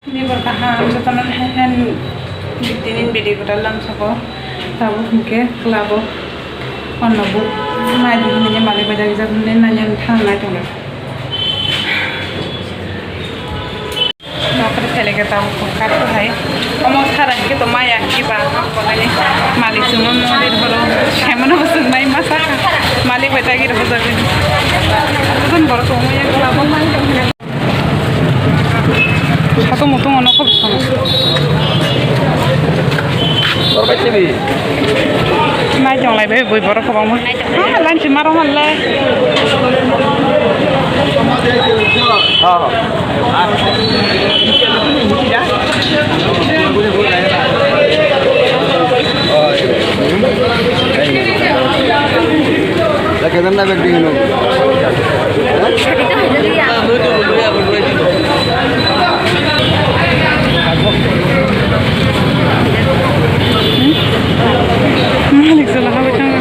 Ini bertahan setelah hand bitinin video ko dalam sako tahu mungkin kelabo ono bu maju ini mali bajak jak ini nanya thang na tong nokre tele ke tahu kat hai omo thara ke to maya ki ba ko lagi mali sunon no dir boro kemono sun mai masa mali bajak ir bajak tun boro to maya kelabo satu mutung ono ko bisana mai chồng lại bé bùi bỏ ra không bông lên chỉ mà không lên Lagi mana bag dingin lo? Malik salah apa cang?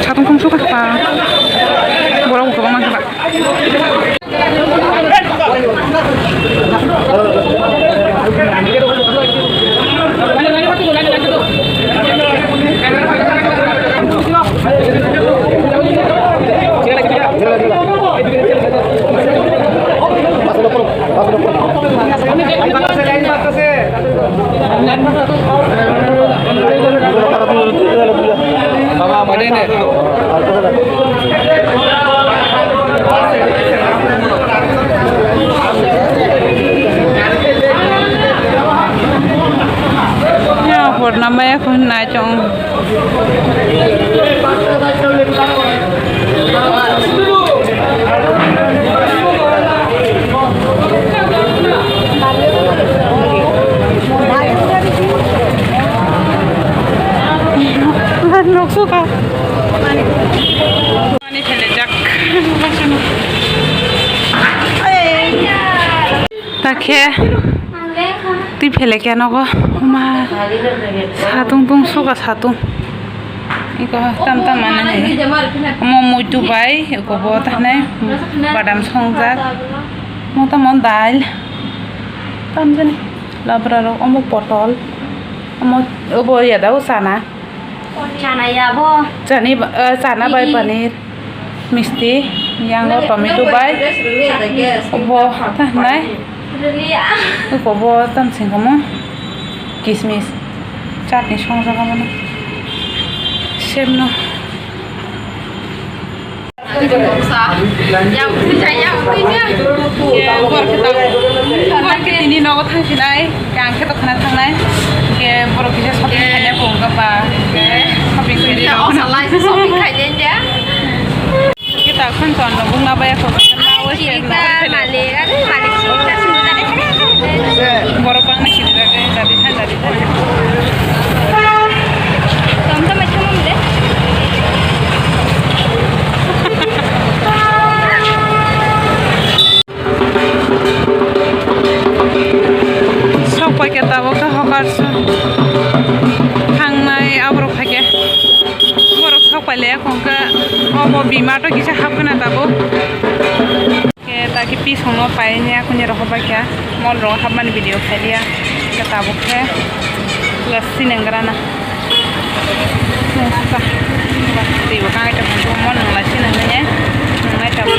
Satu kong suka apa? Boleh buka bang coba. Namanya aku nacong. Nuk suka. Ini pelejak. Takhe. Ti phele kya nago ma satung tung suka satung iko tam tam mana ne mo mutu bai ko bo ta ne badam songjak mo ta mon dal tam jani labra ro omo potol omo obo ya dau sana ya bo jani sana bai paneer misti yang lo tomato bai obo ta nai ko bo tam sing kamu kismis chutney songja kamu semno yang percaya punya gor ke tini nogo thangsinai kang ke to khana thangnai ke boro kisa shopping khaina pongga ba shopping khaina ya salah shopping khaina dia kita khon ton no bungna ba ya ko nawo she malik kita boro pang na kini lage jadi Tante macam mana deh? sok pakai tahu ke hokas hang nai abrok pakai borok sok pakai kongka obo bima to kisah hapun atabu ke taki pis hono paine aku nyerah pakai mall roh hapan video kalian ke tabu ke lassi nenggarana susah pasti bukan itu untuk mon lassi nengnya nengnya tabu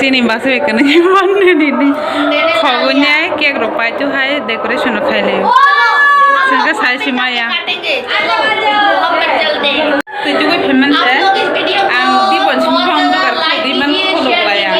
sini bahasa ikan ini mana ini khususnya kek rupa itu hai decoration khai sehingga saya sih maya itu juga pemain deh ang di pon simpang tu kerja di mana kulo lah ya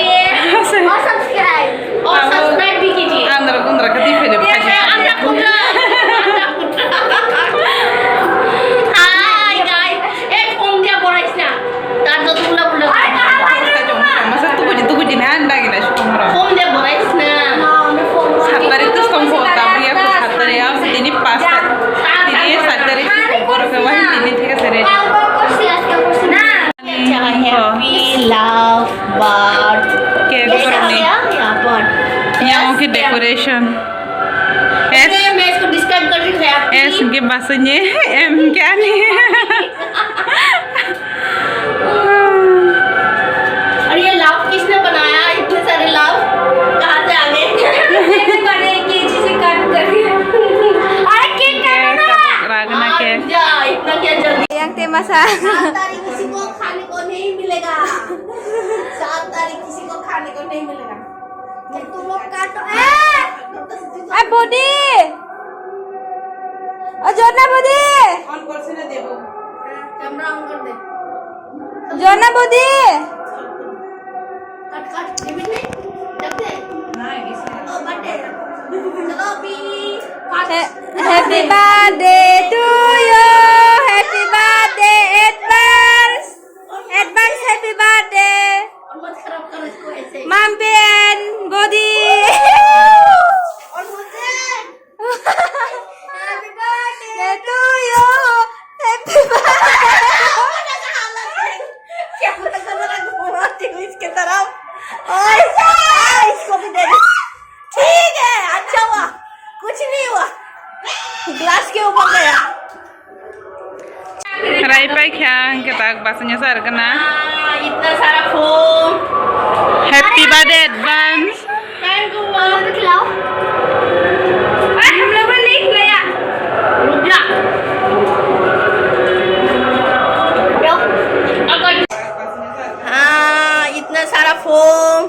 Yang ke decoration. मैं इसको describe कर रही हूँ S के बसने M क्या नहीं और ये लाव किसने बनाया इतने सारे लाव कहाँ से आ गए मैंने बनाए केजी से काट करके अरे केक काटो ना रागना के जा इतना क्या जल्दी yang tema sa 7 तारीख किसी को खाने को नहीं मिलेगा 7 तारीख किसी को खाने को नहीं मिलेगा तुम लोग काटो body jona body ऑन करছে না দেব कैमरा ऑन कर दे jona body कट कट ये भी नहीं जब दे না গেছে ओ बटे चलो अभी happy birthday to you happy birthday advance happy birthday और मत खराब करो इसको ऐसे Mampi and body और मुझे happy birthday to you happy birthday क्या पता कर रहा घुमाती हूँ इसके तरफ और इसको भी दे दे ठीक है अच्छा हुआ कुछ नहीं हुआ ग्लास के ऊपर गया Rai pai khyang kita bahasanya sargana. इतना सारा foam Happy birthday advance. Thank you तो खिलाओ हम लोगों ने नहीं खिलाया रुक जा हाँ इतना सारा फोम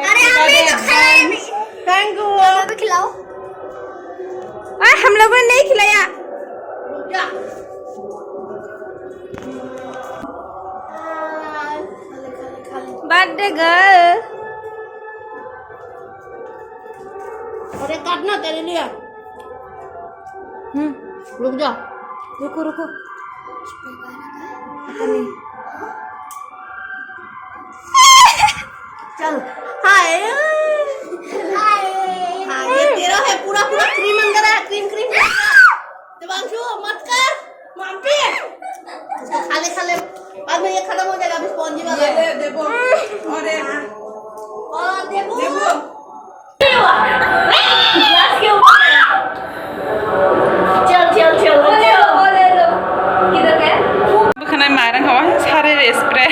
अरे हमें तो खाया थैंक यू भी खिलाओ हम लोगों ने नहीं खिलाया रुक जा birthday girl अरे काटना तेरे लिए रुक जा रुको रुको चल हाय हाँ ये तेरा है पूरा पूरा क्रीम अंदर है क्रीम क्रीम दिवांशु मत कर मांपी खा ले बाद में ये खत्म हो जाएगा अभी स्पॉन्जी वाला ये देबो और देबो ग्लास के ऊपर गया। चल किधर गया Bukan marang kawan sare spray.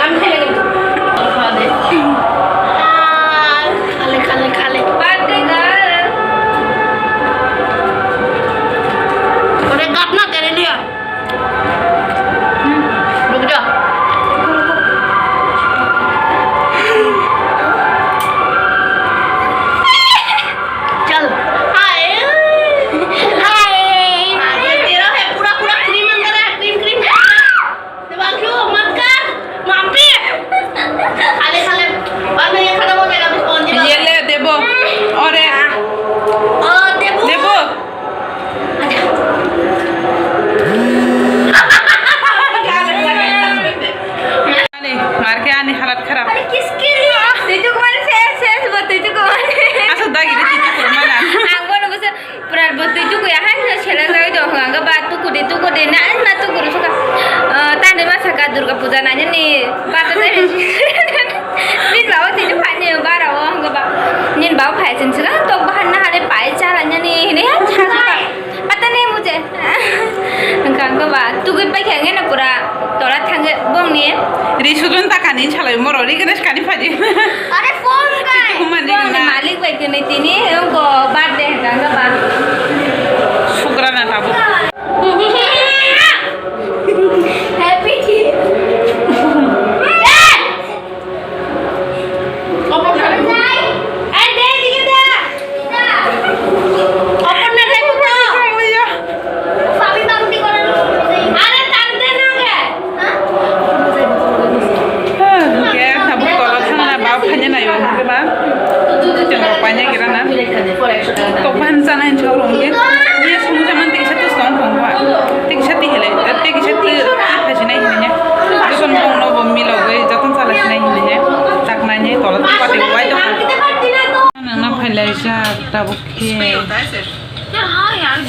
हम खेलेंगे खा दे खा ले birthday girl अरे काटना तेरे लिए रुक जा चल हाय ये तेरा है पूरा पूरा क्रीम अंदर है क्रीम क्रीम दिवांशु मत कर मांपी खा ले बाद में ये खत्म हो जाएगा अभी स्पॉन्जी वाला Ye le debo. Ore और देबू debo. Ani mar ke ani halat kharap. अरे किसके लिए tujuh kemarin ses buat tujuh kemarin Asa dagi de titi kurmana. aku nak bisa peran buat tujuh ku ya kan channel lagi dong nggak batu ku de na tu guru suka tanda masa ka Durga Puja nanya nih batu tadi min bawa tujuh pani bara oh nggak ba nin bawa pai chen suka tok bahan na hale pai caranya nih ini ya cara pata nih muje enggak ba tu gue pai kayaknya na pura tolat tangga bong nih Risudun takani chalai moro ri ganesh kani phaji. अरे phone का Kumandi bong na malik baik nih tini ko birthday enggak ba sugrana tabu. Happy थी open कर ए दे दिए दे open ना दे तो साबी तांती कर अरे तांते ना के Ke tabu tolo thangna ba phanya na yo ke ba. Jangan rupanya kira na. Topan sana yang corong ke. Dia semua zaman tiga satu setong pong pak. Tiga satu hele. Tiga satu apa sih naik ini? Bukan pong no bom milo gue jatuh salah sih naik ini. Tak nanya tolak tu pati wajah tu. kita party ना तो Nang phalai ja tabu ke. हां यार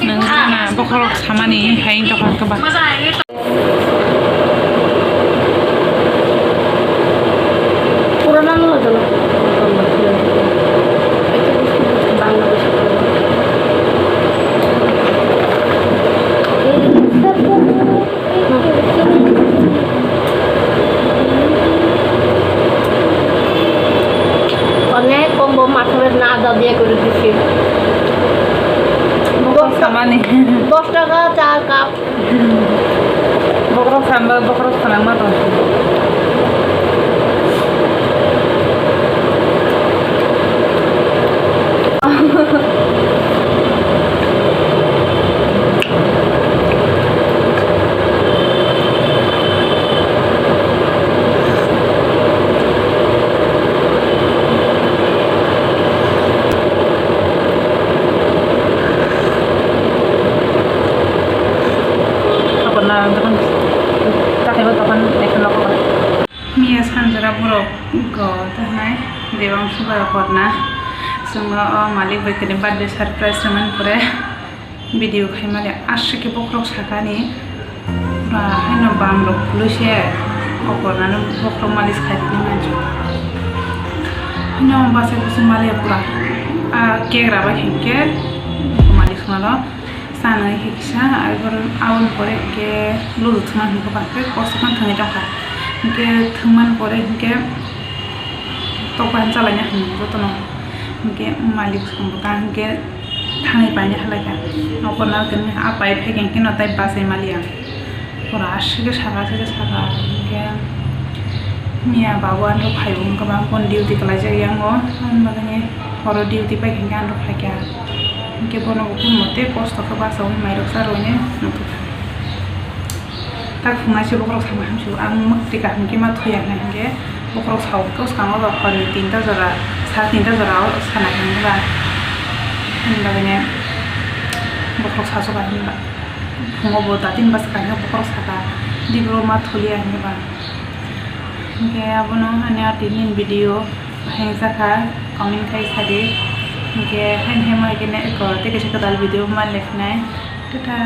Nang na bokorok samani hain tokar ke ba. मजा आएगा पुराना ना हो चलो মাছের না আদা দিয়ে করে দিচ্ছি Sama nih. 10 টাকা 4 cup Bokrok sambal, bokrok senang banget. Mia sanjara borok go tahnai debang suba korna sungo malik bekene birthday surprise raman pore video khaimale ashike bokrok sakani ba haino bam rok puluse okorna no bokrok malis khaiti manju haino base kusu male pura cake raba hinke malis malo sana hiksa agor awun pore ke lulu thuma hinko bakre kosukan thangi jongka ke teman pore ke topan calanya gitu no ke malik sembukan ke tangi banyak lagi apa nak ni apa itu yang kena tapi bahasa Malia orang asik sahaja ke Mia bawa anu payung ke bangkon duty kelas yang go makanya orang duty pagi kan anu pagi ke bono buku mote post ke bahasa Melayu saronya tak fungsi bokrok sama hamsu ang maktika mungkin matu yang nengge bokrok saw kau sekarang udah kon tinta zara saat tinta zara sana kan ba bagainya bokrok saw kan ba fungo boda tin bas kan bokrok saka di rumah tulia ini ba nge abono ane artinin video hang saka komen kai sade nge hang hema gene ko teke sekadal video mal leknai tata